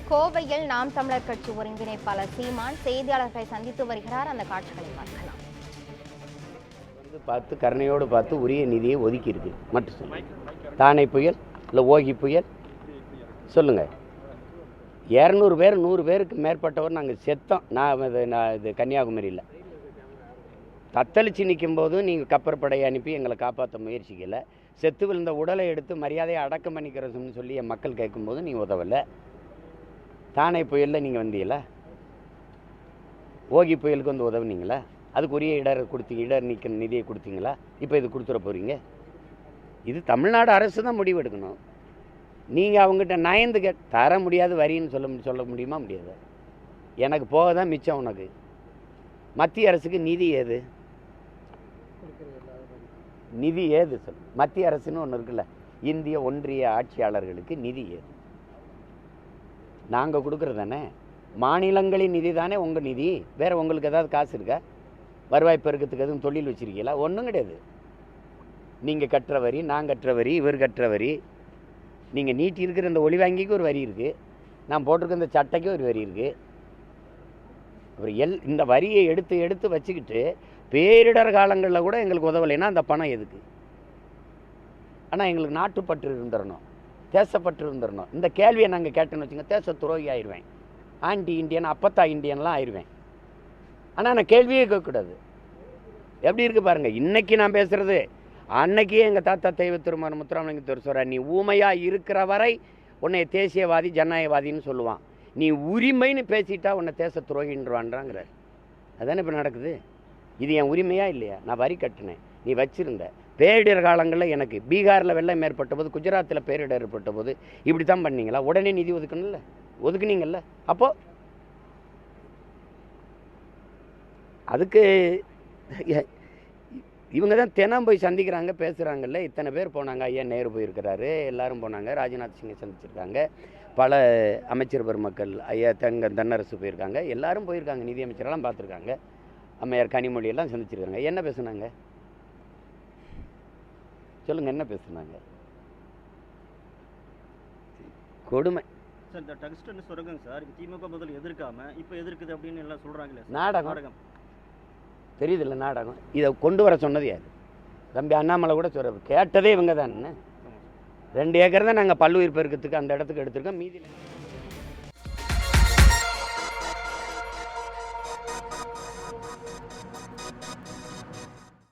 கோவையில் நாம் தமிழர் கட்சி ஒருங்கிணைப்பாளர் சீமான் செய்தியாளர்களை சந்தித்து வருகிறார். அந்த காட்சிகளை பார்க்கலாம். பார்த்து கருணையோடு பார்த்து உரிய நிதியை ஒதுக்கி இருக்கு மட்டும் சொல்லுங்க. தானே புயல் இல்லை ஓகி புயல் சொல்லுங்க. 200 பேர் 100 பேருக்கு மேற்பட்டவர் நாங்கள் செத்தோம். நான் இது கன்னியாகுமரியில் தத்தளிச்சு நிற்கும் போதும் நீங்கள் கப்பற்படையை அனுப்பி எங்களை காப்பாற்ற முயற்சிக்கலை. செத்து விழுந்த உடலை எடுத்து மரியாதையை அடக்கம் பண்ணிக்கிறோம்னு சொல்லி என் மக்கள் கேட்கும்போது நீ உதவலை. தானே புயலில் நீங்கள் வந்தீங்களா? ஓகி புயலுக்கு வந்து உதவுனீங்களா? அதுக்கு உரிய இடர் நீக்க நிதியை கொடுத்தீங்களா? இப்போ இது கொடுத்துட போகிறீங்க. இது தமிழ்நாடு அரசு தான் முடிவு எடுக்கணும். நீங்கள் அவங்ககிட்ட நயந்து தர முடியாது வரின்னு சொல்ல முடியுமா? முடியாது. எனக்கு போக தான் மிச்சம். உனக்கு மத்திய அரசுக்கு நிதி ஏது? நிதி ஏது சொல். மத்திய அரசுன்னு ஒன்று இருக்குல்ல, இந்திய ஒன்றிய ஆட்சியாளர்களுக்கு நிதி ஏது? நாங்கள் கொடுக்குறது தானே. மாநிலங்களின் நிதி தானே உங்கள் நிதி. வேறு உங்களுக்கு ஏதாவது காசு இருக்கா? வருவாய் பெருக்கத்துக்கு எதுவும் தொழில் வச்சுருக்கீங்களா? ஒன்றும் கிடையாது. நீங்கள் கட்டுற வரி, நான் கட்டுற வரி, இவர் கட்டுற வரி. நீங்கள் நீட்டி இருக்கிற இந்த ஒளி வாங்கிக்கு ஒரு வரி இருக்குது. நான் போட்டிருக்க இந்த சட்டைக்கு ஒரு வரி இருக்குது. அப்புறம் இந்த வரியை எடுத்து வச்சுக்கிட்டு பேரிடர் காலங்களில் கூட எங்களுக்கு உதவலைன்னா அந்த பணம் எதுக்கு? ஆனால் எங்களுக்கு நாட்டுப்பற்று இருந்துடணும், தேசப்பற்று இருந்துடணும். இந்த கேள்வியை நாங்கள் கேட்டேன்னு வச்சுங்க, தேச துரோகி ஆயிடுவேன், ஆன்டி இண்டியன் அப்பத்தா இண்டியன்லாம் ஆயிடுவேன். ஆனால் நான் கேள்வியே கேட்கக்கூடாது. எப்படி இருக்குது பாருங்கள். இன்றைக்கி நான் பேசுகிறது அன்னைக்கே எங்கள் தாத்தா தெய்வ திருமணம் முத்துராமலிங்கத்தவர் சொல்கிறார், நீ ஊமையாக இருக்கிற வரை உன்னை தேசியவாதி ஜனநாயகவாதின்னு சொல்லுவான், நீ உரிமைன்னு பேசிட்டா உன்னை தேச துரோகின்றான்றாங்கிறார். அதானே இப்போ நடக்குது. இது என் உரிமையா இல்லையா? நான் வரி கட்டினேன், நீ வச்சிருந்த. பேரிடர் காலங்களில் எனக்கு பீகாரில் வெள்ளம் ஏற்பட்ட போது, குஜராத்தில் பேரிடர் ஏற்பட்ட போது இப்படி தான் பண்ணீங்களா? உடனே நிதி ஒதுக்கணும்ல, ஒதுக்குனீங்கல்ல. அப்போது அதுக்கு இவங்க தான் தினம் போய் சந்திக்கிறாங்க, பேசுகிறாங்கல்ல. இத்தனை பேர் போனாங்க. ஐயா நேரு போயிருக்கிறாரு, எல்லாரும் போனாங்க. ராஜ்நாத் சிங்கை சந்திச்சிருக்காங்க. பல அமைச்சர் பெருமக்கள், ஐயா தென்னரசு போயிருக்காங்க. எல்லாரும் போயிருக்காங்க. நிதி அமைச்சரெல்லாம் பார்த்துருக்காங்க. அம்மையார் கனிமொழியெல்லாம் சந்திச்சிருக்காங்க. என்ன பேசுனாங்க சொல்லுங்கள், என்ன பேசுனாங்க? கொடுமை. சார், இந்த டங்ஸ்டன் சுரங்கம் சார் திமுக முதல் எதிர்க்காம இப்போ எதிர்க்குது அப்படின்னு எல்லாம் சொல்கிறாங்களே. நாடகம் தெரியுதில்ல, நாடகம். இதை கொண்டு வர சொன்னது யார்? தம்பி அண்ணாமலை கூட சொல்ற கேட்டதே இவங்க தானே. 2 ஏக்கர் தான் நாங்கள் பல்லுயிர் பெருக்கத்துக்கு அந்த இடத்துக்கு எடுத்திருக்கோம். மீதி